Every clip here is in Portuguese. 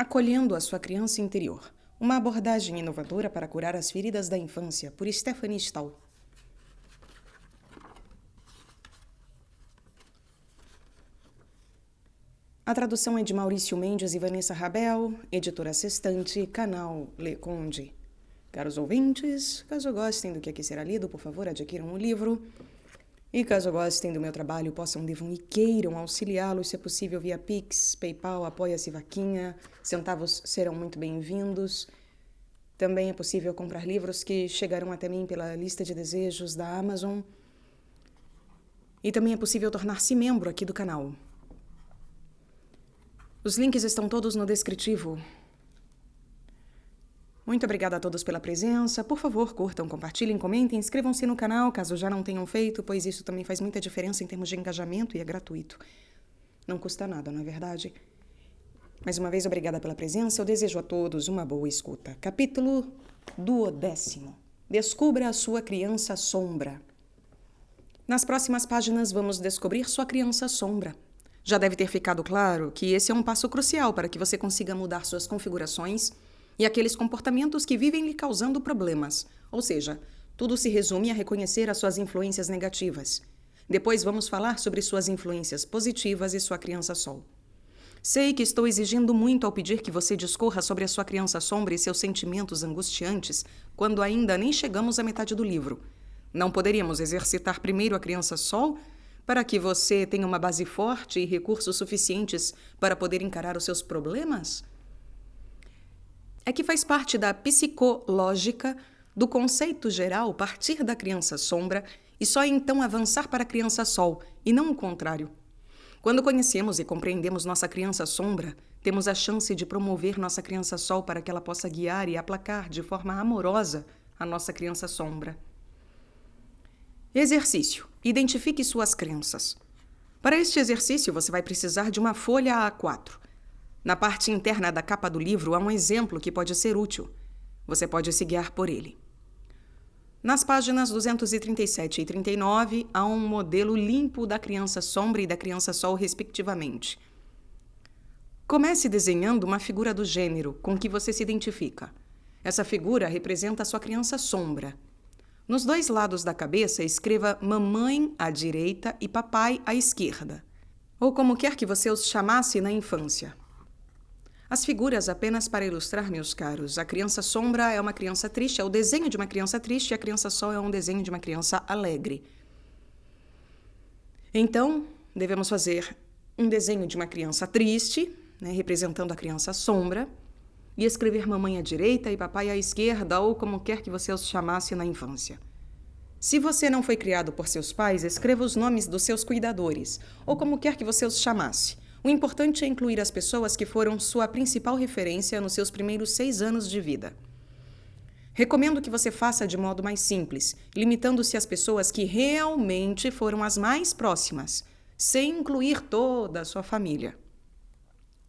Acolhendo a sua criança interior. Uma abordagem inovadora para curar as feridas da infância, por Stephanie Stahl. A tradução é de Maurício Mendes e Vanessa Rabel, editora assistente, canal Le Conde. Caros ouvintes, caso gostem do que aqui será lido, por favor, adquiram o livro. E caso gostem do meu trabalho, possam, devam e queiram auxiliá-los, se é possível, via Pix, PayPal, Apoia-se Vaquinha. Centavos serão muito bem-vindos. Também é possível comprar livros que chegarão até mim pela lista de desejos da Amazon. E também é possível tornar-se membro aqui do canal. Os links estão todos no descritivo. Muito obrigada a todos pela presença. Por favor, curtam, compartilhem, comentem, inscrevam-se no canal, caso já não tenham feito, pois isso também faz muita diferença em termos de engajamento e é gratuito. Não custa nada, não é verdade? Mais uma vez, obrigada pela presença. Eu desejo a todos uma boa escuta. Capítulo 12. Descubra a sua criança sombra. Nas próximas páginas, vamos descobrir sua criança sombra. Já deve ter ficado claro que esse é um passo crucial para que você consiga mudar suas configurações e aqueles comportamentos que vivem lhe causando problemas. Ou seja, tudo se resume a reconhecer as suas influências negativas. Depois vamos falar sobre suas influências positivas e sua criança sol. Sei que estou exigindo muito ao pedir que você discorra sobre a sua criança sombra e seus sentimentos angustiantes quando ainda nem chegamos à metade do livro. Não poderíamos exercitar primeiro a criança sol para que você tenha uma base forte e recursos suficientes para poder encarar os seus problemas? É que faz parte da psicológica do conceito geral partir da criança sombra e só então avançar para a criança sol, e não o contrário. Quando conhecemos e compreendemos nossa criança sombra, temos a chance de promover nossa criança sol para que ela possa guiar e aplacar de forma amorosa a nossa criança sombra. Exercício. Identifique suas crenças. Para este exercício, você vai precisar de uma folha A4. Na parte interna da capa do livro há um exemplo que pode ser útil. Você pode se guiar por ele. Nas páginas 237 e 39, há um modelo limpo da criança sombra e da criança sol, respectivamente. Comece desenhando uma figura do gênero com que você se identifica. Essa figura representa a sua criança sombra. Nos dois lados da cabeça, escreva mamãe à direita e papai à esquerda, ou como quer que você os chamasse na infância. As figuras apenas para ilustrar, meus caros. A criança sombra é uma criança triste, é o desenho de uma criança triste, e a criança sol é um desenho de uma criança alegre. Então, devemos fazer um desenho de uma criança triste, representando a criança sombra, e escrever mamãe à direita e papai à esquerda, ou como quer que você os chamasse na infância. Se você não foi criado por seus pais, escreva os nomes dos seus cuidadores, ou como quer que você os chamasse. O importante é incluir as pessoas que foram sua principal referência nos seus primeiros 6 anos de vida. Recomendo que você faça de modo mais simples, limitando-se às pessoas que realmente foram as mais próximas, sem incluir toda a sua família.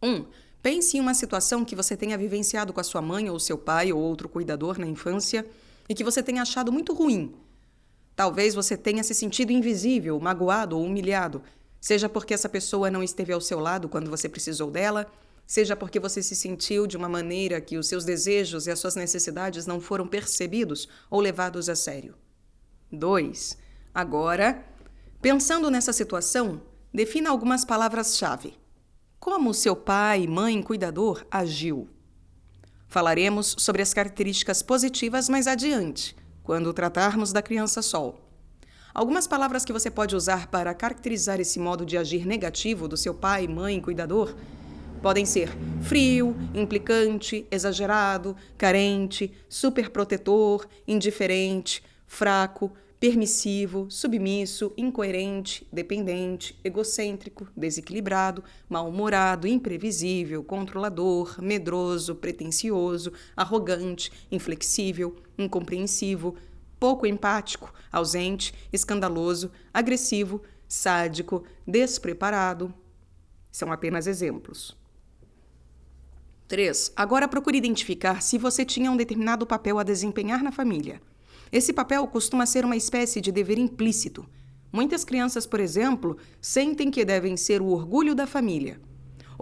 1. Pense em uma situação que você tenha vivenciado com a sua mãe ou seu pai ou outro cuidador na infância e que você tenha achado muito ruim. Talvez você tenha se sentido invisível, magoado ou humilhado, seja porque essa pessoa não esteve ao seu lado quando você precisou dela, seja porque você se sentiu de uma maneira que os seus desejos e as suas necessidades não foram percebidos ou levados a sério. 2. Agora, pensando nessa situação, defina algumas palavras-chave. Como seu pai, mãe, cuidador agiu? Falaremos sobre as características positivas mais adiante, quando tratarmos da criança sol. Algumas palavras que você pode usar para caracterizar esse modo de agir negativo do seu pai, mãe, cuidador podem ser frio, implicante, exagerado, carente, superprotetor, indiferente, fraco, permissivo, submisso, incoerente, dependente, egocêntrico, desequilibrado, mal-humorado, imprevisível, controlador, medroso, pretensioso, arrogante, inflexível, incompreensivo, pouco empático, ausente, escandaloso, agressivo, sádico, despreparado. São apenas exemplos. 3. Agora procure identificar se você tinha um determinado papel a desempenhar na família. Esse papel costuma ser uma espécie de dever implícito. Muitas crianças, por exemplo, sentem que devem ser o orgulho da família.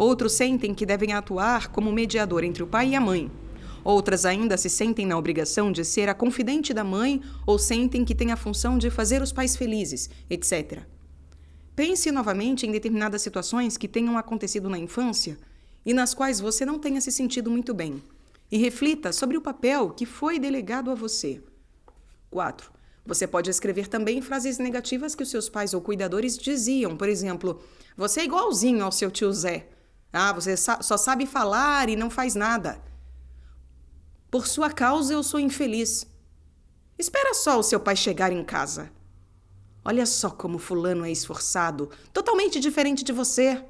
Outros sentem que devem atuar como mediador entre o pai e a mãe. Outras ainda se sentem na obrigação de ser a confidente da mãe ou sentem que têm a função de fazer os pais felizes, etc. Pense novamente em determinadas situações que tenham acontecido na infância e nas quais você não tenha se sentido muito bem. E reflita sobre o papel que foi delegado a você. 4. Você pode escrever também frases negativas que os seus pais ou cuidadores diziam. Por exemplo, você é igualzinho ao seu tio Zé. Você só sabe falar e não faz nada. Por sua causa eu sou infeliz. Espera só o seu pai chegar em casa. Olha só como fulano é esforçado, totalmente diferente de você.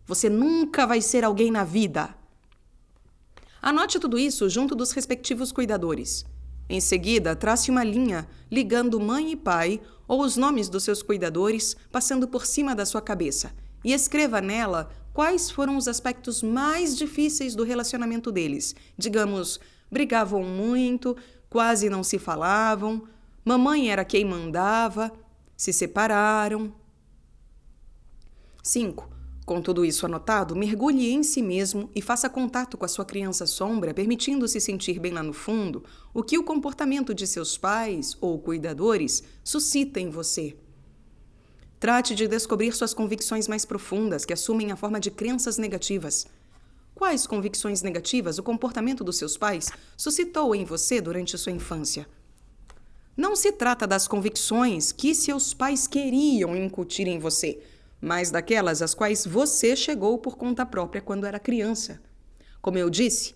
Você nunca vai ser alguém na vida. Anote tudo isso junto dos respectivos cuidadores. Em seguida, trace uma linha ligando mãe e pai ou os nomes dos seus cuidadores passando por cima da sua cabeça e escreva nela quais foram os aspectos mais difíceis do relacionamento deles. Digamos, brigavam muito, quase não se falavam, mamãe era quem mandava, se separaram. 5. Com tudo isso anotado, mergulhe em si mesmo e faça contato com a sua criança sombra, permitindo-se sentir bem lá no fundo o que o comportamento de seus pais ou cuidadores suscita em você. Trate de descobrir suas convicções mais profundas, que assumem a forma de crenças negativas. Quais convicções negativas o comportamento dos seus pais suscitou em você durante sua infância? Não se trata das convicções que seus pais queriam incutir em você, mas daquelas às quais você chegou por conta própria quando era criança. Como eu disse,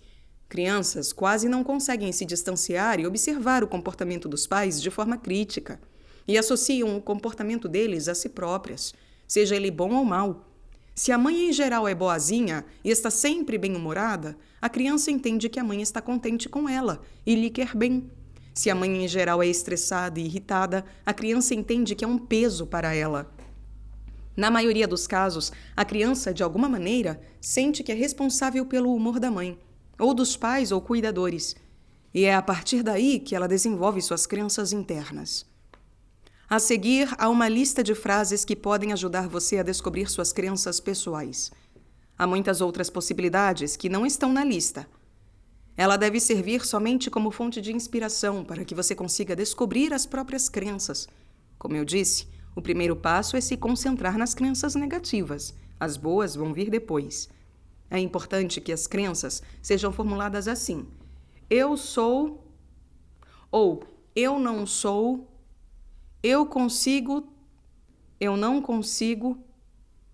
crianças quase não conseguem se distanciar e observar o comportamento dos pais de forma crítica e associam o comportamento deles a si próprias, seja ele bom ou mau. Se a mãe em geral é boazinha e está sempre bem-humorada, a criança entende que a mãe está contente com ela e lhe quer bem. Se a mãe em geral é estressada e irritada, a criança entende que é um peso para ela. Na maioria dos casos, a criança, de alguma maneira, sente que é responsável pelo humor da mãe, ou dos pais ou cuidadores, e é a partir daí que ela desenvolve suas crenças internas. A seguir, há uma lista de frases que podem ajudar você a descobrir suas crenças pessoais. Há muitas outras possibilidades que não estão na lista. Ela deve servir somente como fonte de inspiração para que você consiga descobrir as próprias crenças. Como eu disse, o primeiro passo é se concentrar nas crenças negativas. As boas vão vir depois. É importante que as crenças sejam formuladas assim: eu sou, ou eu não sou, eu consigo, eu não consigo,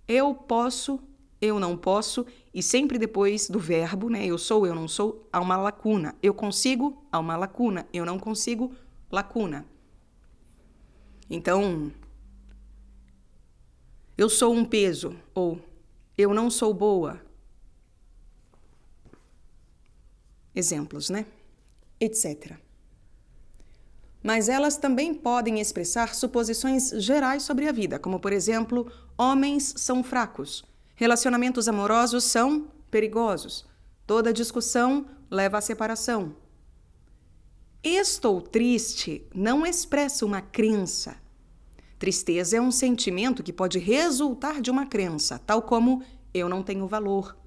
eu posso, eu não posso, e sempre depois do verbo, eu sou, eu não sou, há uma lacuna. Eu consigo, há uma lacuna. Eu não consigo, lacuna. Então, eu sou um peso, ou eu não sou boa. Exemplos, etc. Mas elas também podem expressar suposições gerais sobre a vida, como, por exemplo, homens são fracos, relacionamentos amorosos são perigosos, toda discussão leva à separação. Estou triste não expressa uma crença. Tristeza é um sentimento que pode resultar de uma crença, tal como eu não tenho valor.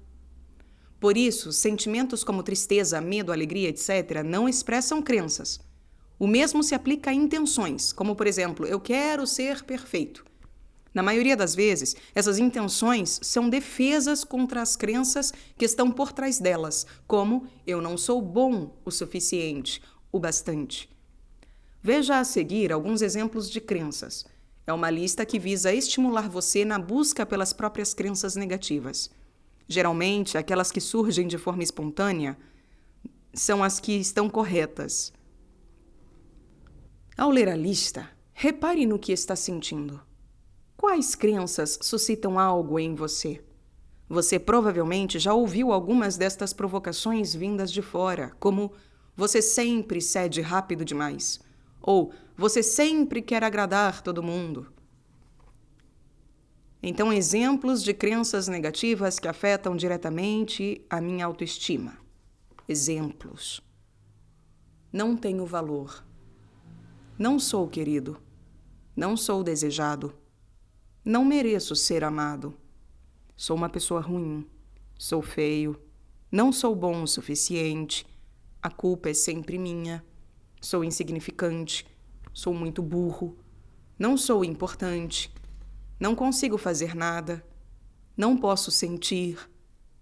Por isso, sentimentos como tristeza, medo, alegria, etc., não expressam crenças. O mesmo se aplica a intenções, como, por exemplo, eu quero ser perfeito. Na maioria das vezes, essas intenções são defesas contra as crenças que estão por trás delas, como eu não sou bom o suficiente, o bastante. Veja a seguir alguns exemplos de crenças. É uma lista que visa estimular você na busca pelas próprias crenças negativas. Geralmente, aquelas que surgem de forma espontânea são as que estão corretas. Ao ler a lista, repare no que está sentindo. Quais crenças suscitam algo em você? Você provavelmente já ouviu algumas destas provocações vindas de fora, como você sempre cede rápido demais, ou você sempre quer agradar todo mundo. Então, exemplos de crenças negativas que afetam diretamente a minha autoestima. Exemplos. Não tenho valor. Não sou querido. Não sou desejado. Não mereço ser amado. Sou uma pessoa ruim. Sou feio. Não sou bom o suficiente. A culpa é sempre minha. Sou insignificante. Sou muito burro. Não sou importante. Não consigo fazer nada. Não posso sentir.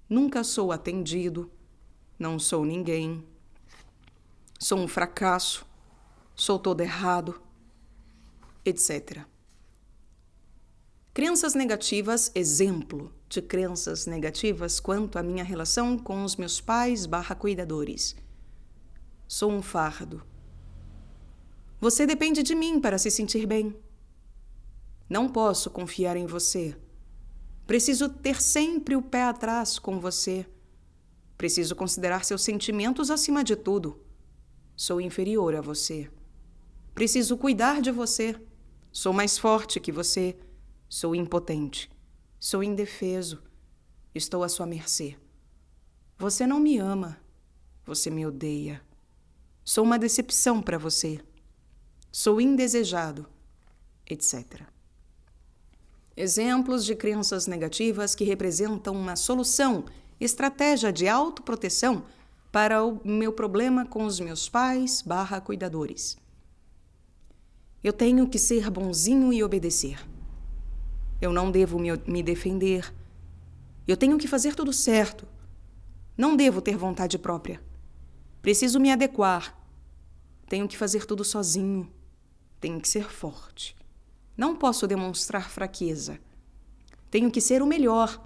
Nunca sou atendido. Não sou ninguém. Sou um fracasso. Sou todo errado, etc. Crenças negativas, exemplo de crenças negativas quanto à minha relação com os meus pais/cuidadores. Sou um fardo. Você depende de mim para se sentir bem. Não posso confiar em você. Preciso ter sempre o pé atrás com você. Preciso considerar seus sentimentos acima de tudo. Sou inferior a você. Preciso cuidar de você. Sou mais forte que você. Sou impotente. Sou indefeso. Estou à sua mercê. Você não me ama. Você me odeia. Sou uma decepção para você. Sou indesejado, etc. Exemplos de crenças negativas que representam uma solução, estratégia de autoproteção para o meu problema com os meus pais/cuidadores. Eu tenho que ser bonzinho e obedecer. Eu não devo me defender. Eu tenho que fazer tudo certo. Não devo ter vontade própria. Preciso me adequar. Tenho que fazer tudo sozinho. Tenho que ser forte. Não posso demonstrar fraqueza. Tenho que ser o melhor.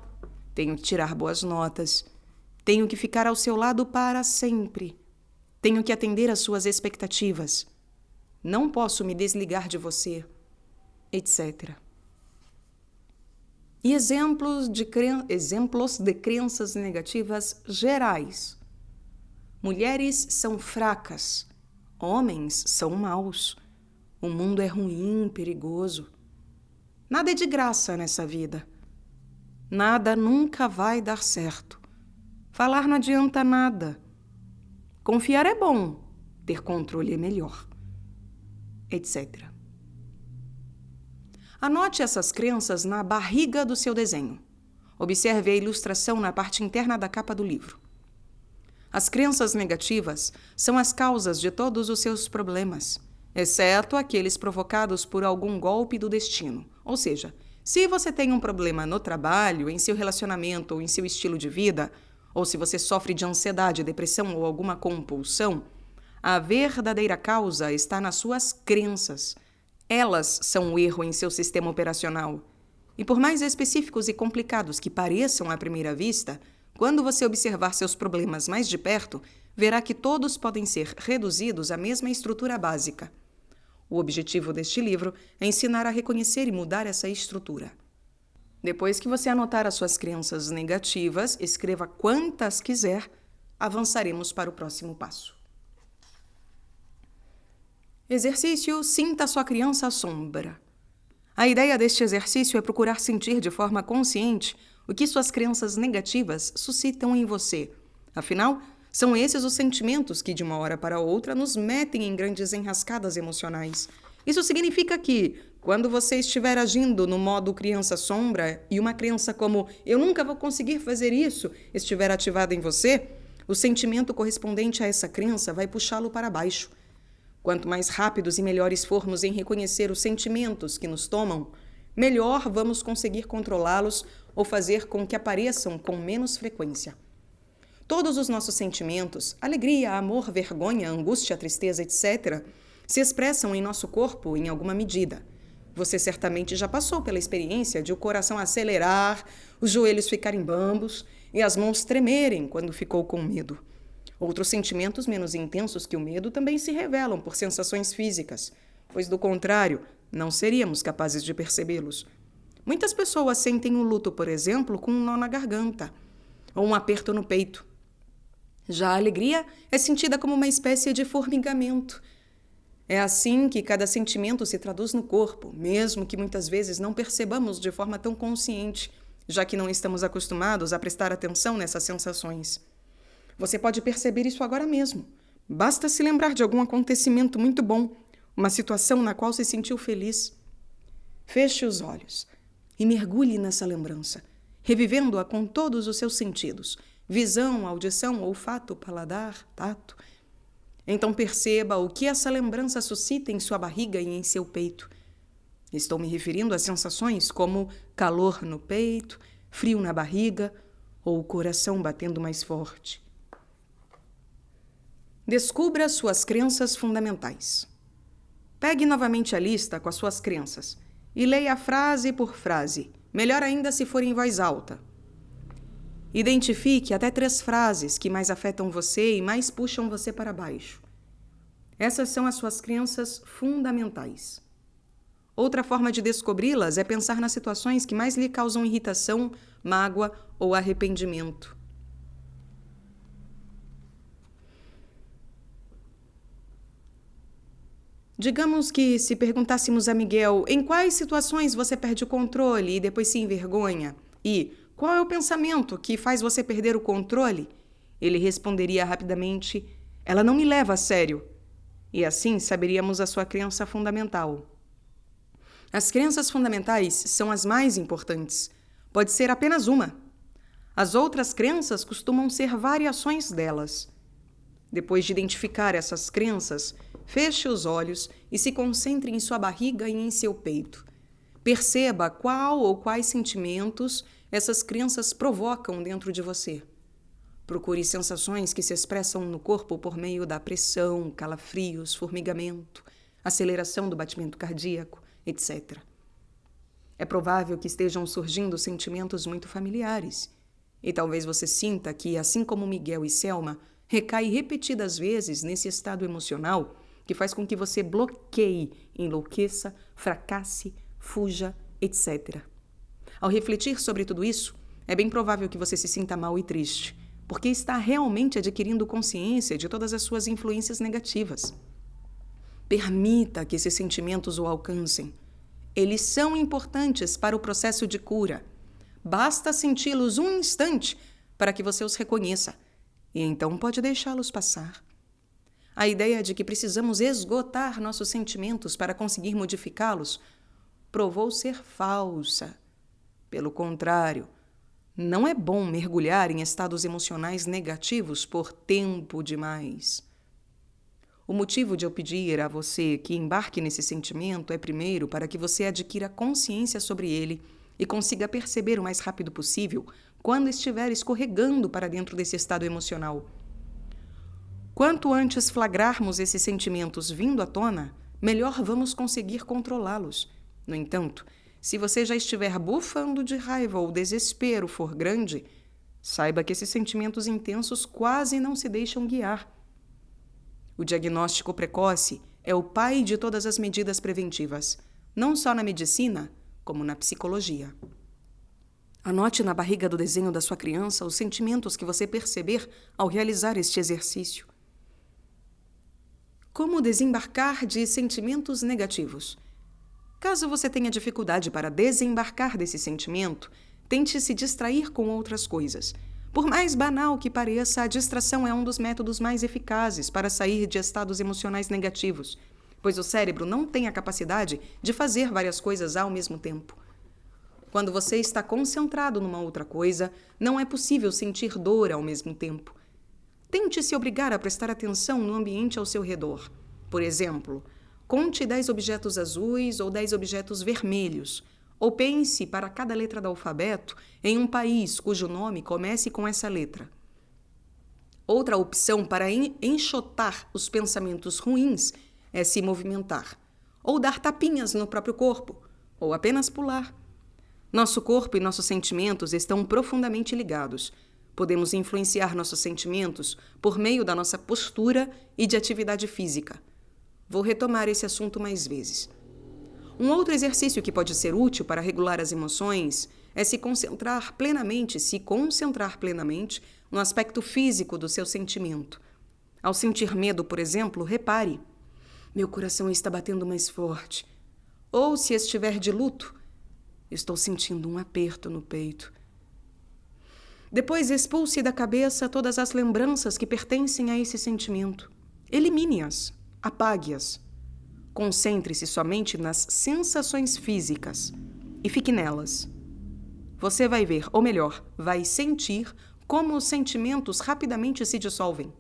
Tenho que tirar boas notas. Tenho que ficar ao seu lado para sempre. Tenho que atender às suas expectativas. Não posso me desligar de você, etc. E exemplos de crenças negativas gerais. Mulheres são fracas. Homens são maus. O mundo é ruim, perigoso. Nada é de graça nessa vida. Nada nunca vai dar certo. Falar não adianta nada. Confiar é bom, ter controle é melhor, etc. Anote essas crenças na barriga do seu desenho. Observe a ilustração na parte interna da capa do livro. As crenças negativas são as causas de todos os seus problemas, exceto aqueles provocados por algum golpe do destino. Ou seja, se você tem um problema no trabalho, em seu relacionamento ou em seu estilo de vida, ou se você sofre de ansiedade, depressão ou alguma compulsão, a verdadeira causa está nas suas crenças. Elas são o erro em seu sistema operacional. E por mais específicos e complicados que pareçam à primeira vista, quando você observar seus problemas mais de perto, verá que todos podem ser reduzidos à mesma estrutura básica. O objetivo deste livro é ensinar a reconhecer e mudar essa estrutura. Depois que você anotar as suas crenças negativas, escreva quantas quiser, avançaremos para o próximo passo. Exercício: sinta sua criança sombra. A ideia deste exercício é procurar sentir de forma consciente o que suas crenças negativas suscitam em você. Afinal, são esses os sentimentos que, de uma hora para outra, nos metem em grandes enrascadas emocionais. Isso significa que, quando você estiver agindo no modo criança sombra e uma crença como "eu nunca vou conseguir fazer isso" estiver ativada em você, o sentimento correspondente a essa crença vai puxá-lo para baixo. Quanto mais rápidos e melhores formos em reconhecer os sentimentos que nos tomam, melhor vamos conseguir controlá-los ou fazer com que apareçam com menos frequência. Todos os nossos sentimentos, alegria, amor, vergonha, angústia, tristeza, etc., se expressam em nosso corpo em alguma medida. Você certamente já passou pela experiência de o coração acelerar, os joelhos ficarem bambos e as mãos tremerem quando ficou com medo. Outros sentimentos menos intensos que o medo também se revelam por sensações físicas, pois, do contrário, não seríamos capazes de percebê-los. Muitas pessoas sentem o luto, por exemplo, com um nó na garganta ou um aperto no peito. Já a alegria é sentida como uma espécie de formigamento. É assim que cada sentimento se traduz no corpo, mesmo que muitas vezes não percebamos de forma tão consciente, já que não estamos acostumados a prestar atenção nessas sensações. Você pode perceber isso agora mesmo. Basta se lembrar de algum acontecimento muito bom, uma situação na qual se sentiu feliz. Feche os olhos e mergulhe nessa lembrança. revivendo-a com todos os seus sentidos: visão, audição, olfato, paladar, tato. Então perceba o que essa lembrança suscita em sua barriga e em seu peito. Estou me referindo a sensações como calor no peito, frio na barriga ou o coração batendo mais forte. Descubra suas crenças fundamentais. Pegue novamente a lista com as suas crenças e leia frase por frase, melhor ainda se for em voz alta. Identifique até 3 frases que mais afetam você e mais puxam você para baixo. Essas são as suas crenças fundamentais. Outra forma de descobri-las é pensar nas situações que mais lhe causam irritação, mágoa ou arrependimento. Digamos que se perguntássemos a Miguel em quais situações você perde o controle e depois se envergonha, e qual é o pensamento que faz você perder o controle, ele responderia rapidamente: ela não me leva a sério. E assim saberíamos a sua crença fundamental. As crenças fundamentais são as mais importantes. Pode ser apenas uma. As outras crenças costumam ser variações delas. Depois de identificar essas crenças, feche os olhos e se concentre em sua barriga e em seu peito. Perceba qual ou quais sentimentos essas crenças provocam dentro de você. Procure sensações que se expressam no corpo por meio da pressão, calafrios, formigamento, aceleração do batimento cardíaco, etc. É provável que estejam surgindo sentimentos muito familiares. E talvez você sinta que, assim como Miguel e Selma, recai repetidas vezes nesse estado emocional que faz com que você bloqueie, enlouqueça, fracasse, fuja, etc. Ao refletir sobre tudo isso, é bem provável que você se sinta mal e triste, porque está realmente adquirindo consciência de todas as suas influências negativas. Permita que esses sentimentos o alcancem. Eles são importantes para o processo de cura. Basta senti-los um instante para que você os reconheça, e então pode deixá-los passar. A ideia de que precisamos esgotar nossos sentimentos para conseguir modificá-los provou ser falsa. Pelo contrário, não é bom mergulhar em estados emocionais negativos por tempo demais. O motivo de eu pedir a você que embarque nesse sentimento é, primeiro, para que você adquira consciência sobre ele e consiga perceber o mais rápido possível quando estiver escorregando para dentro desse estado emocional. Quanto antes flagrarmos esses sentimentos vindo à tona, melhor vamos conseguir controlá-los. No entanto, se você já estiver bufando de raiva ou o desespero for grande, saiba que esses sentimentos intensos quase não se deixam guiar. O diagnóstico precoce é o pai de todas as medidas preventivas, não só na medicina, como na psicologia. Anote na barriga do desenho da sua criança os sentimentos que você perceber ao realizar este exercício. Como desembarcar de sentimentos negativos? Caso você tenha dificuldade para desembarcar desse sentimento, tente se distrair com outras coisas. Por mais banal que pareça, a distração é um dos métodos mais eficazes para sair de estados emocionais negativos, pois o cérebro não tem a capacidade de fazer várias coisas ao mesmo tempo. Quando você está concentrado numa outra coisa, não é possível sentir dor ao mesmo tempo. Tente se obrigar a prestar atenção no ambiente ao seu redor. Por exemplo, conte 10 objetos azuis ou 10 objetos vermelhos, ou pense, para cada letra do alfabeto, em um país cujo nome comece com essa letra. Outra opção para enxotar os pensamentos ruins é se movimentar, ou dar tapinhas no próprio corpo, ou apenas pular. Nosso corpo e nossos sentimentos estão profundamente ligados. Podemos influenciar nossos sentimentos por meio da nossa postura e de atividade física. Vou retomar esse assunto mais vezes. Um outro exercício que pode ser útil para regular as emoções é se concentrar plenamente no aspecto físico do seu sentimento. Ao sentir medo, por exemplo, repare: meu coração está batendo mais forte. Ou, se estiver de luto, estou sentindo um aperto no peito. Depois, expulse da cabeça todas as lembranças que pertencem a esse sentimento. Elimine-as, apague-as. Concentre-se somente nas sensações físicas e fique nelas. você vai ver, ou melhor, vai sentir como os sentimentos rapidamente se dissolvem.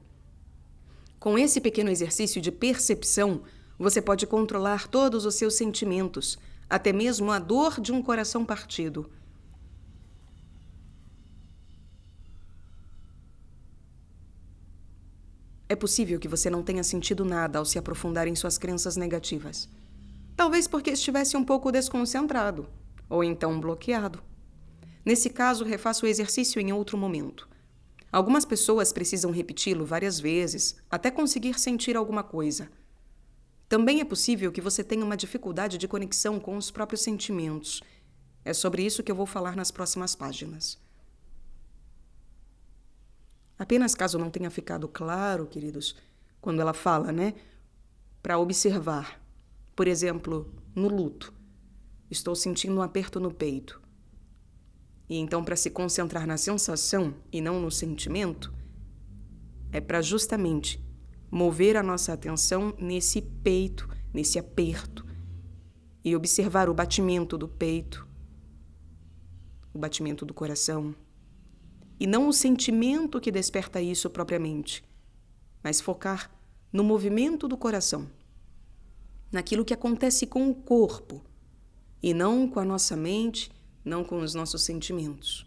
Com esse pequeno exercício de percepção, você pode controlar todos os seus sentimentos, até mesmo a dor de um coração partido. É possível que você não tenha sentido nada ao se aprofundar em suas crenças negativas. Talvez porque estivesse um pouco desconcentrado, ou então bloqueado. Nesse caso, refaça o exercício em outro momento. Algumas pessoas precisam repeti-lo várias vezes até conseguir sentir alguma coisa. Também é possível que você tenha uma dificuldade de conexão com os próprios sentimentos. É sobre isso que eu vou falar nas próximas páginas. Apenas caso não tenha ficado claro, queridos, quando ela fala, para observar. Por exemplo, no luto. Estou sentindo um aperto no peito. E então, para se concentrar na sensação e não no sentimento, é para justamente mover a nossa atenção nesse peito, nesse aperto, e observar o batimento do peito, o batimento do coração, e não o sentimento que desperta isso propriamente, mas focar no movimento do coração, naquilo que acontece com o corpo, e não com a nossa mente, não com os nossos sentimentos.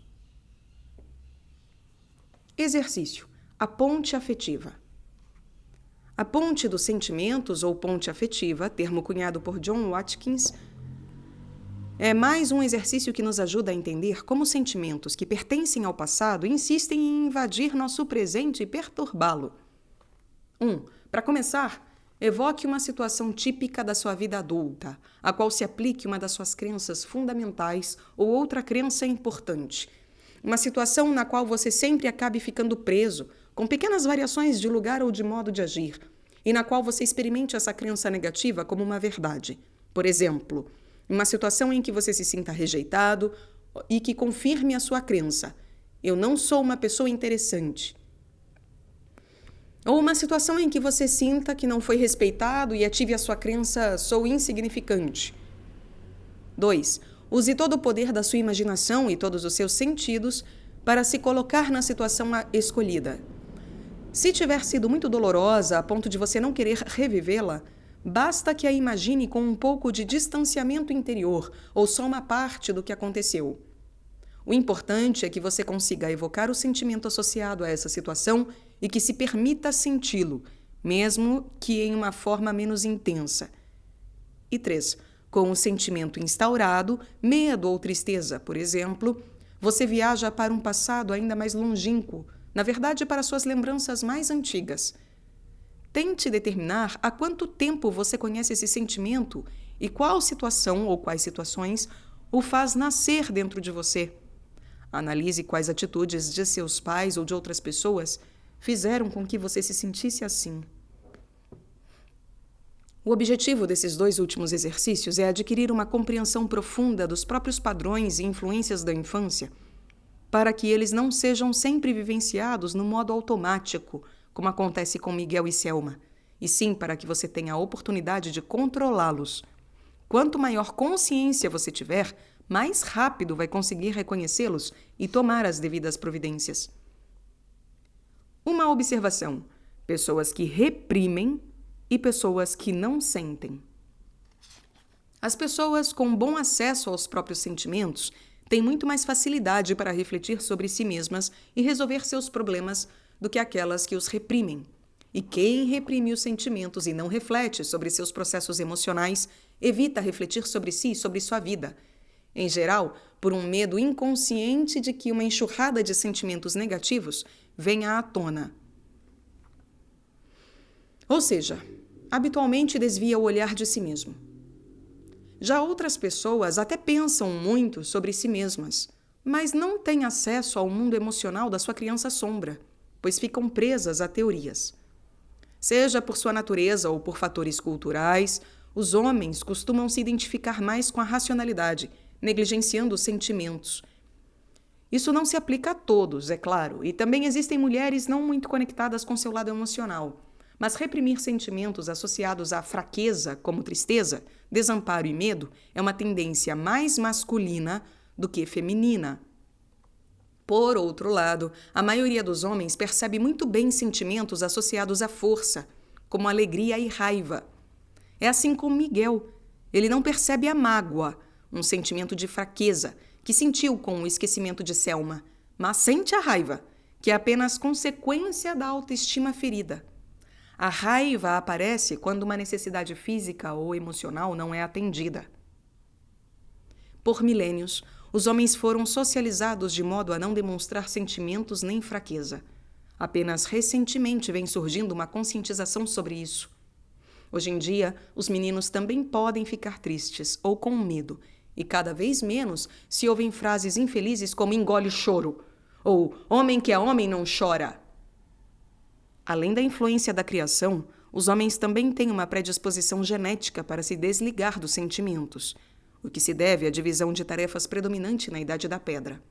Exercício: a ponte afetiva. A ponte dos sentimentos, ou ponte afetiva, termo cunhado por John Watkins, é mais um exercício que nos ajuda a entender como sentimentos que pertencem ao passado insistem em invadir nosso presente e perturbá-lo. 1. Para começar, evoque uma situação típica da sua vida adulta, a qual se aplique uma das suas crenças fundamentais ou outra crença importante. Uma situação na qual você sempre acabe ficando preso, com pequenas variações de lugar ou de modo de agir, e na qual você experimente essa crença negativa como uma verdade. Por exemplo, uma situação em que você se sinta rejeitado e que confirme a sua crença: eu não sou uma pessoa interessante. Ou uma situação em que você sinta que não foi respeitado e ative a sua crença: sou insignificante. 2. Use todo o poder da sua imaginação e todos os seus sentidos para se colocar na situação escolhida. Se tiver sido muito dolorosa a ponto de você não querer revivê-la, basta que a imagine com um pouco de distanciamento interior ou só uma parte do que aconteceu. O importante é que você consiga evocar o sentimento associado a essa situação e que se permita senti-lo, mesmo que em uma forma menos intensa. E 3. Com o sentimento instaurado, medo ou tristeza, por exemplo, você viaja para um passado ainda mais longínquo, na verdade para suas lembranças mais antigas. Tente determinar há quanto tempo você conhece esse sentimento e qual situação ou quais situações o faz nascer dentro de você. Analise quais atitudes de seus pais ou de outras pessoas fizeram com que você se sentisse assim. O objetivo desses 2 últimos exercícios é adquirir uma compreensão profunda dos próprios padrões e influências da infância, para que eles não sejam sempre vivenciados no modo automático, como acontece com Miguel e Selma, e sim para que você tenha a oportunidade de controlá-los. Quanto maior consciência você tiver, mais rápido vai conseguir reconhecê-los e tomar as devidas providências. Uma observação: pessoas que reprimem e pessoas que não sentem. As pessoas com bom acesso aos próprios sentimentos têm muito mais facilidade para refletir sobre si mesmas e resolver seus problemas do que aquelas que os reprimem. E quem reprime os sentimentos e não reflete sobre seus processos emocionais evita refletir sobre si e sobre sua vida. Em geral, por um medo inconsciente de que uma enxurrada de sentimentos negativos venha à tona. Ou seja, habitualmente desvia o olhar de si mesmo. Já outras pessoas até pensam muito sobre si mesmas, mas não têm acesso ao mundo emocional da sua criança sombra, pois ficam presas a teorias. Seja por sua natureza ou por fatores culturais, os homens costumam se identificar mais com a racionalidade, negligenciando os sentimentos. Isso não se aplica a todos, é claro, e também existem mulheres não muito conectadas com seu lado emocional. Mas reprimir sentimentos associados à fraqueza, como tristeza, desamparo e medo, é uma tendência mais masculina do que feminina. Por outro lado, a maioria dos homens percebe muito bem sentimentos associados à força, como alegria e raiva. É assim com Miguel. Ele não percebe a mágoa, um sentimento de fraqueza, que sentiu com o esquecimento de Selma, mas sente a raiva, que é apenas consequência da autoestima ferida. A raiva aparece quando uma necessidade física ou emocional não é atendida. Por milênios, os homens foram socializados de modo a não demonstrar sentimentos nem fraqueza. Apenas recentemente vem surgindo uma conscientização sobre isso. Hoje em dia, os meninos também podem ficar tristes ou com medo, e cada vez menos se ouvem frases infelizes como engole o choro, ou homem que é homem não chora. Além da influência da criação, os homens também têm uma predisposição genética para se desligar dos sentimentos, o que se deve à divisão de tarefas predominante na Idade da Pedra.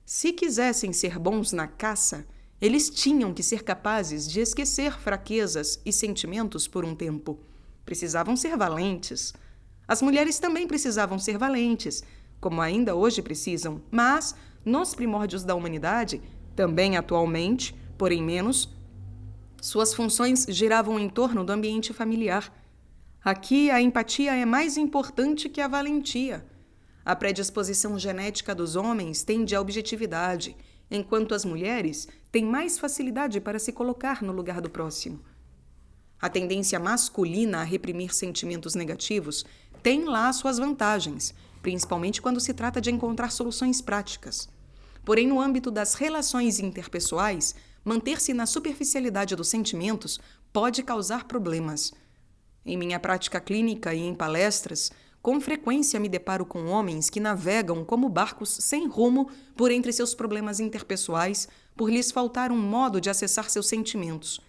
Se quisessem ser bons na caça, eles tinham que ser capazes de esquecer fraquezas e sentimentos por um tempo. Precisavam ser valentes. As mulheres também precisavam ser valentes, como ainda hoje precisam, mas, nos primórdios da humanidade, também atualmente, porém menos, suas funções giravam em torno do ambiente familiar. Aqui, a empatia é mais importante que a valentia. A predisposição genética dos homens tende à objetividade, enquanto as mulheres têm mais facilidade para se colocar no lugar do próximo. A tendência masculina a reprimir sentimentos negativos tem lá suas vantagens, principalmente quando se trata de encontrar soluções práticas. Porém, no âmbito das relações interpessoais, manter-se na superficialidade dos sentimentos pode causar problemas. Em minha prática clínica e em palestras, com frequência me deparo com homens que navegam como barcos sem rumo por entre seus problemas interpessoais, por lhes faltar um modo de acessar seus sentimentos.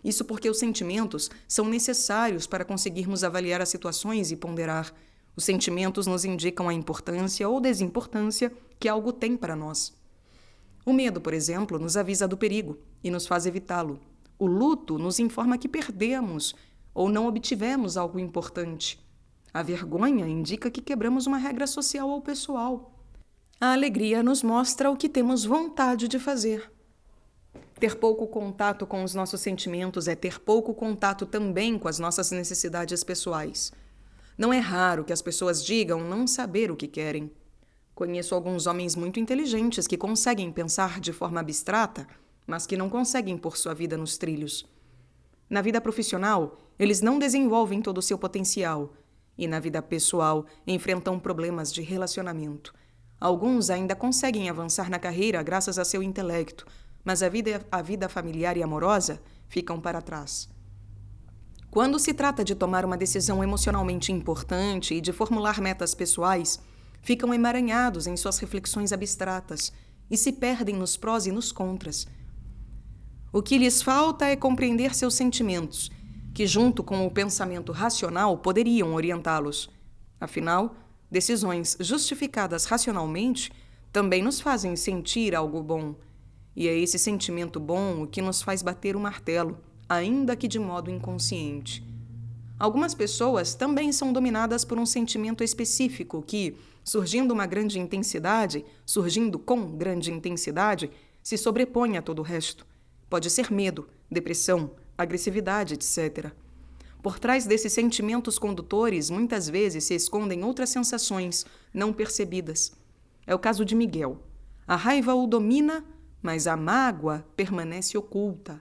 Isso porque os sentimentos são necessários para conseguirmos avaliar as situações e ponderar. Os sentimentos nos indicam a importância ou desimportância que algo tem para nós. O medo, por exemplo, nos avisa do perigo e nos faz evitá-lo. O luto nos informa que perdemos ou não obtivemos algo importante. A vergonha indica que quebramos uma regra social ou pessoal. A alegria nos mostra o que temos vontade de fazer. Ter pouco contato com os nossos sentimentos é ter pouco contato também com as nossas necessidades pessoais. Não é raro que as pessoas digam não saber o que querem. Conheço alguns homens muito inteligentes que conseguem pensar de forma abstrata, mas que não conseguem pôr sua vida nos trilhos. Na vida profissional, eles não desenvolvem todo o seu potencial, e na vida pessoal enfrentam problemas de relacionamento. Alguns ainda conseguem avançar na carreira graças a seu intelecto, mas a vida familiar e amorosa ficam para trás. Quando se trata de tomar uma decisão emocionalmente importante e de formular metas pessoais, ficam emaranhados em suas reflexões abstratas e se perdem nos prós e nos contras. O que lhes falta é compreender seus sentimentos, que junto com o pensamento racional poderiam orientá-los. Afinal, decisões justificadas racionalmente também nos fazem sentir algo bom. E é esse sentimento bom o que nos faz bater o martelo, ainda que de modo inconsciente. Algumas pessoas também são dominadas por um sentimento específico que, surgindo com grande intensidade, se sobrepõe a todo o resto. Pode ser medo, depressão, agressividade, etc. Por trás desses sentimentos condutores, muitas vezes se escondem outras sensações não percebidas. É o caso de Miguel. A raiva o domina, mas a mágoa permanece oculta.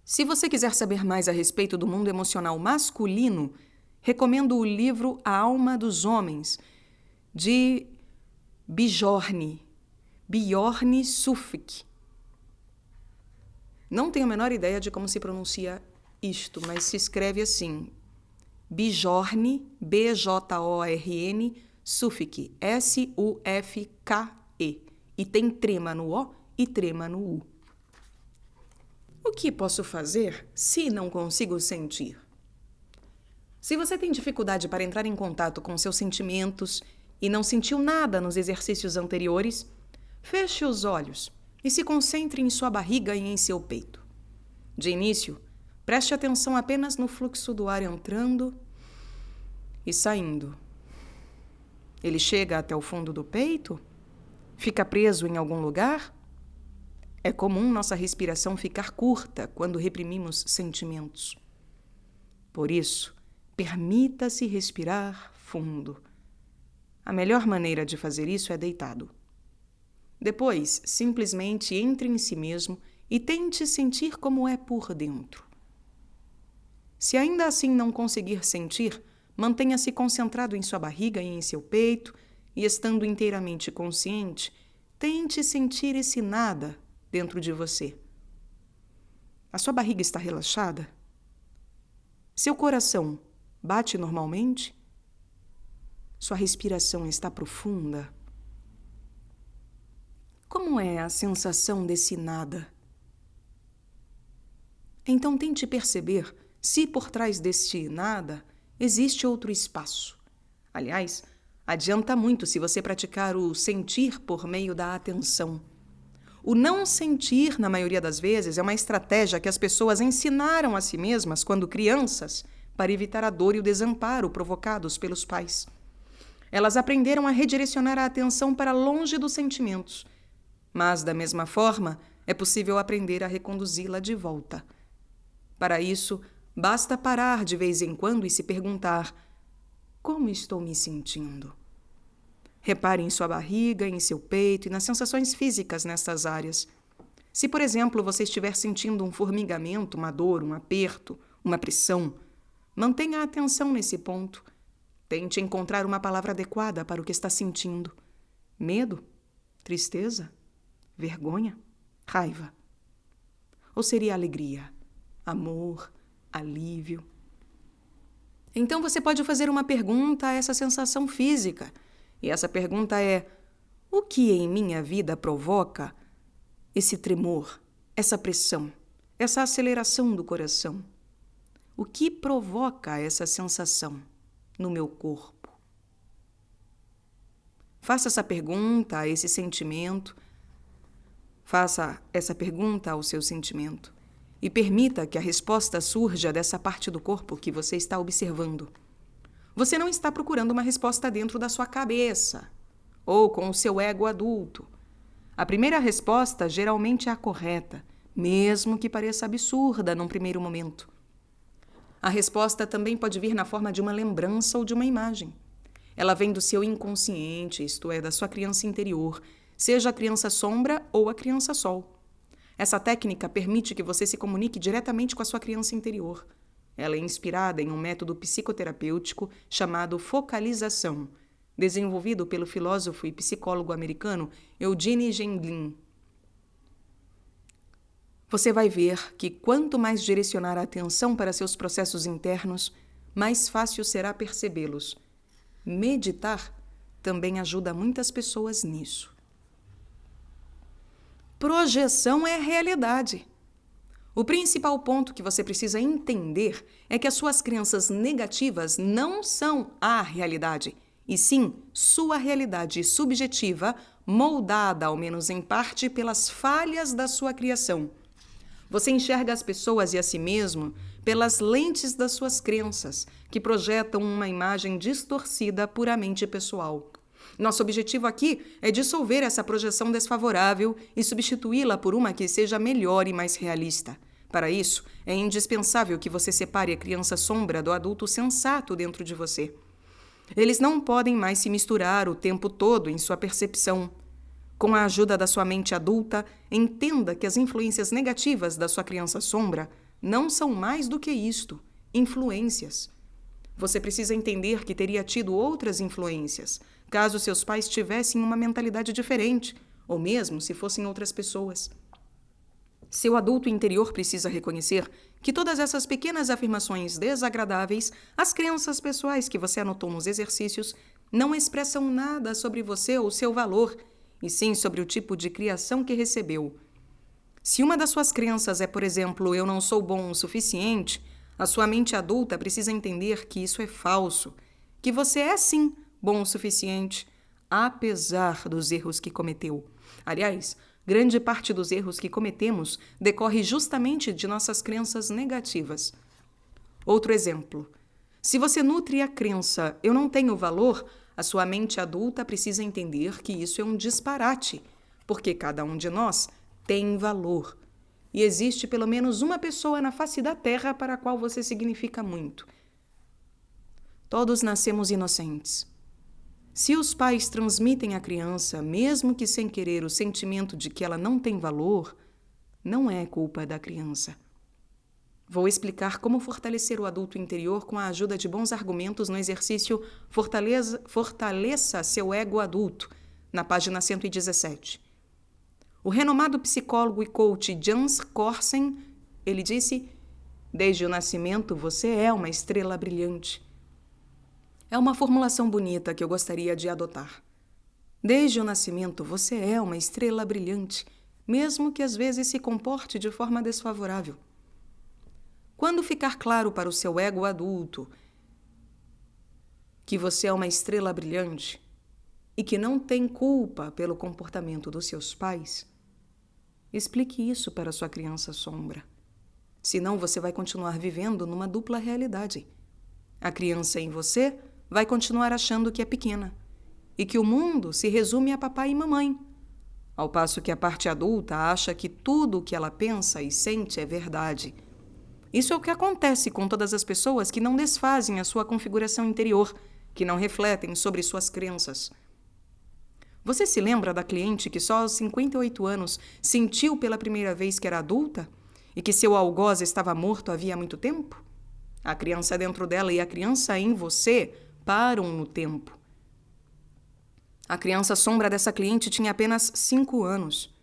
Se você quiser saber mais a respeito do mundo emocional masculino, recomendo o livro A Alma dos Homens, de Bjorn Suffolk. Não tenho a menor ideia de como se pronuncia isto, mas se escreve assim: Bjorn, B-J-O-R-N, Suffolk, S-U-F-K-E. E tem trema no O e trema no U. O que posso fazer se não consigo sentir? Se você tem dificuldade para entrar em contato com seus sentimentos e não sentiu nada nos exercícios anteriores, feche os olhos e se concentre em sua barriga e em seu peito. De início, preste atenção apenas no fluxo do ar entrando e saindo. Ele chega até o fundo do peito? Fica preso em algum lugar? É comum nossa respiração ficar curta quando reprimimos sentimentos. Por isso, permita-se respirar fundo. A melhor maneira de fazer isso é deitado. Depois, simplesmente entre em si mesmo e tente sentir como é por dentro. Se ainda assim não conseguir sentir, mantenha-se concentrado em sua barriga e em seu peito e, estando inteiramente consciente, tente sentir esse nada dentro de você. A sua barriga está relaxada? Seu coração bate normalmente? Sua respiração está profunda? Como é a sensação desse nada? Então tente perceber se por trás deste nada existe outro espaço. Aliás, adianta muito se você praticar o sentir por meio da atenção. O não sentir, na maioria das vezes, é uma estratégia que as pessoas ensinaram a si mesmas quando crianças para evitar a dor e o desamparo provocados pelos pais. Elas aprenderam a redirecionar a atenção para longe dos sentimentos, mas, da mesma forma, é possível aprender a reconduzi-la de volta. Para isso, basta parar de vez em quando e se perguntar: como estou me sentindo? Repare em sua barriga, em seu peito e nas sensações físicas nessas áreas. Se, por exemplo, você estiver sentindo um formigamento, uma dor, um aperto, uma pressão, mantenha a atenção nesse ponto. Tente encontrar uma palavra adequada para o que está sentindo. Medo? Tristeza? Vergonha? Raiva? Ou seria alegria? Amor? Alívio? Então você pode fazer uma pergunta a essa sensação física. E essa pergunta é: o que em minha vida provoca esse tremor, essa pressão, essa aceleração do coração? O que provoca essa sensação no meu corpo? Faça essa pergunta a esse sentimento. Faça essa pergunta ao seu sentimento e permita que a resposta surja dessa parte do corpo que você está observando. Você não está procurando uma resposta dentro da sua cabeça ou com o seu ego adulto. A primeira resposta geralmente é a correta, mesmo que pareça absurda num primeiro momento. A resposta também pode vir na forma de uma lembrança ou de uma imagem. Ela vem do seu inconsciente, isto é, da sua criança interior, seja a criança sombra ou a criança sol. Essa técnica permite que você se comunique diretamente com a sua criança interior. Ela é inspirada em um método psicoterapêutico chamado focalização, desenvolvido pelo filósofo e psicólogo americano Eugene Gendlin. Você vai ver que quanto mais direcionar a atenção para seus processos internos, mais fácil será percebê-los. Meditar também ajuda muitas pessoas nisso. Projeção é realidade. O principal ponto que você precisa entender é que as suas crenças negativas não são a realidade, e sim sua realidade subjetiva, moldada, ao menos em parte, pelas falhas da sua criação. Você enxerga as pessoas e a si mesmo pelas lentes das suas crenças, que projetam uma imagem distorcida puramente pessoal. Nosso objetivo aqui é dissolver essa projeção desfavorável e substituí-la por uma que seja melhor e mais realista. Para isso, é indispensável que você separe a criança sombra do adulto sensato dentro de você. Eles não podem mais se misturar o tempo todo em sua percepção. Com a ajuda da sua mente adulta, entenda que as influências negativas da sua criança sombra não são mais do que isto, influências. Você precisa entender que teria tido outras influências, caso seus pais tivessem uma mentalidade diferente, ou mesmo se fossem outras pessoas. Seu adulto interior precisa reconhecer que todas essas pequenas afirmações desagradáveis, as crenças pessoais que você anotou nos exercícios, não expressam nada sobre você ou seu valor, e sim sobre o tipo de criação que recebeu. Se uma das suas crenças é, por exemplo, eu não sou bom o suficiente, a sua mente adulta precisa entender que isso é falso, que você é sim bom o suficiente, apesar dos erros que cometeu. Aliás, grande parte dos erros que cometemos decorre justamente de nossas crenças negativas. Outro exemplo. Se você nutre a crença eu não tenho valor, A sua mente adulta precisa entender que isso é um disparate, porque cada um de nós tem valor. E existe pelo menos uma pessoa na face da terra para a qual você significa muito. Todos nascemos inocentes. Se os pais transmitem à criança, mesmo que sem querer, o sentimento de que ela não tem valor, não é culpa da criança. Vou explicar como fortalecer o adulto interior com a ajuda de bons argumentos no exercício Fortaleça seu ego adulto, na página 117. O renomado psicólogo e coach Jans Korsen, ele disse: desde o nascimento você é uma estrela brilhante. É uma formulação bonita que eu gostaria de adotar. Desde o nascimento você é uma estrela brilhante, mesmo que às vezes se comporte de forma desfavorável. Quando ficar claro para o seu ego adulto que você é uma estrela brilhante e que não tem culpa pelo comportamento dos seus pais, explique isso para sua criança sombra. Senão você vai continuar vivendo numa dupla realidade. A criança em você vai continuar achando que é pequena e que o mundo se resume a papai e mamãe, ao passo que a parte adulta acha que tudo o que ela pensa e sente é verdade. Isso é o que acontece com todas as pessoas que não desfazem a sua configuração interior, que não refletem sobre suas crenças. Você se lembra da cliente que só aos 58 anos sentiu pela primeira vez que era adulta e que seu algoz estava morto havia muito tempo? A criança dentro dela e a criança em você param no tempo. A criança sombra dessa cliente tinha apenas 5 anos.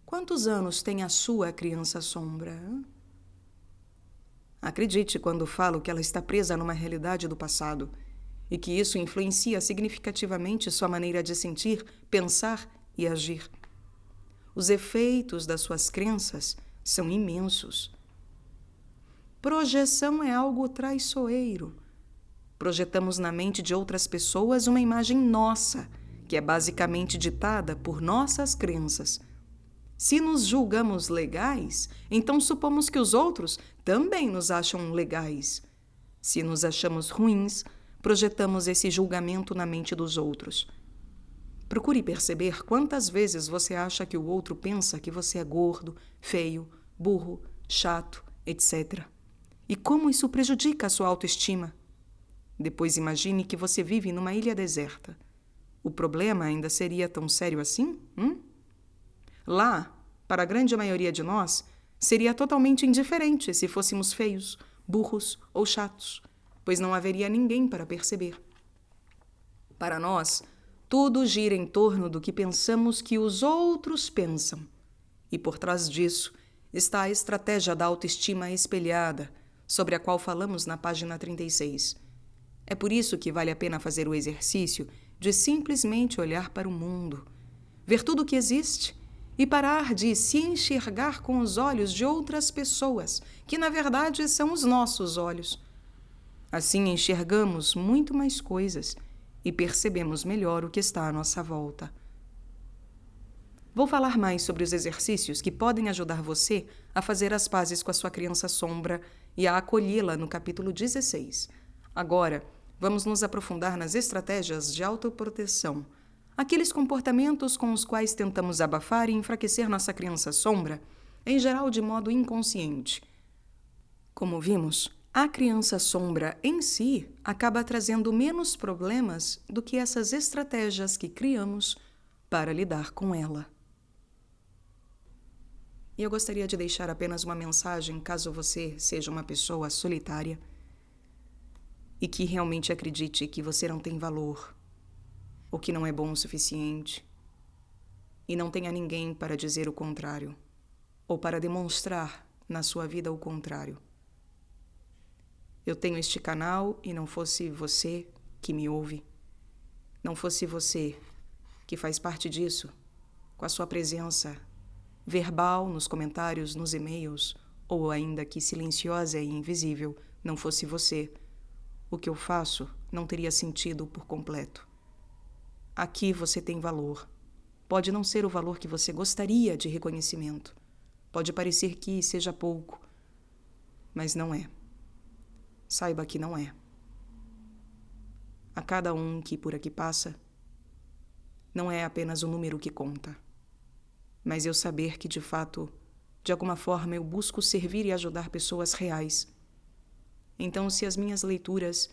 Quantos anos tem a sua criança sombra? Acredite quando falo que ela está presa numa realidade do passado e que isso influencia significativamente sua maneira de sentir, pensar e agir. Os efeitos das suas crenças são imensos. Projeção é algo traiçoeiro. Projetamos na mente de outras pessoas uma imagem nossa, que é basicamente ditada por nossas crenças. Se nos julgamos legais, então supomos que os outros também nos acham legais. Se nos achamos ruins, projetamos esse julgamento na mente dos outros. Procure perceber quantas vezes você acha que o outro pensa que você é gordo, feio, burro, chato, etc. E como isso prejudica a sua autoestima. Depois imagine que você vive numa ilha deserta. O problema ainda seria tão sério assim? Lá, para a grande maioria de nós, seria totalmente indiferente se fôssemos feios, burros ou chatos, pois não haveria ninguém para perceber. Para nós, tudo gira em torno do que pensamos que os outros pensam. E por trás disso está a estratégia da autoestima espelhada, sobre a qual falamos na página 36. É por isso que vale a pena fazer o exercício de simplesmente olhar para o mundo, ver tudo o que existe e parar de se enxergar com os olhos de outras pessoas, que na verdade são os nossos olhos. Assim enxergamos muito mais coisas e percebemos melhor o que está à nossa volta. Vou falar mais sobre os exercícios que podem ajudar você a fazer as pazes com a sua criança sombra e a acolhê-la no capítulo 16. Agora, vamos nos aprofundar nas estratégias de autoproteção, aqueles comportamentos com os quais tentamos abafar e enfraquecer nossa criança sombra, em geral de modo inconsciente. Como vimos, a criança sombra em si acaba trazendo menos problemas do que essas estratégias que criamos para lidar com ela. E eu gostaria de deixar apenas uma mensagem caso você seja uma pessoa solitária e que realmente acredite que você não tem valor, ou que não é bom o suficiente, e não tenha ninguém para dizer o contrário, ou para demonstrar na sua vida o contrário. Eu tenho este canal e não fosse você que me ouve, não fosse você que faz parte disso, com a sua presença verbal nos comentários, nos e-mails, ou ainda que silenciosa e invisível, não fosse você, o que eu faço não teria sentido por completo. Aqui você tem valor. Pode não ser o valor que você gostaria de reconhecimento. Pode parecer que seja pouco, mas não é. Saiba que não é. a cada um que por aqui passa, não é apenas o número que conta, mas eu saber que, de fato, de alguma forma eu busco servir e ajudar pessoas reais. Então, se as minhas leituras,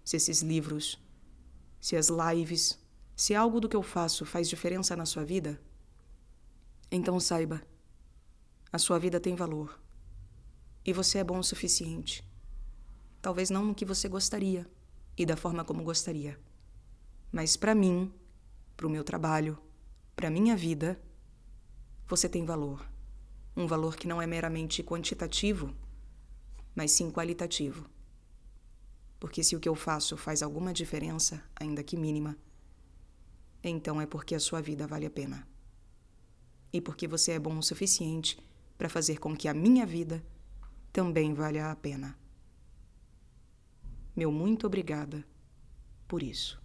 se esses livros, se as lives, se algo do que eu faço faz diferença na sua vida, então saiba, a sua vida tem valor. E você é bom o suficiente. Talvez não no que você gostaria e da forma como gostaria. Mas para mim, para o meu trabalho, para a minha vida, você tem valor. Um valor que não é meramente quantitativo, mas sim qualitativo. Porque se o que eu faço faz alguma diferença, ainda que mínima, então é porque a sua vida vale a pena. E porque você é bom o suficiente para fazer com que a minha vida também valha a pena. Meu muito obrigada por isso.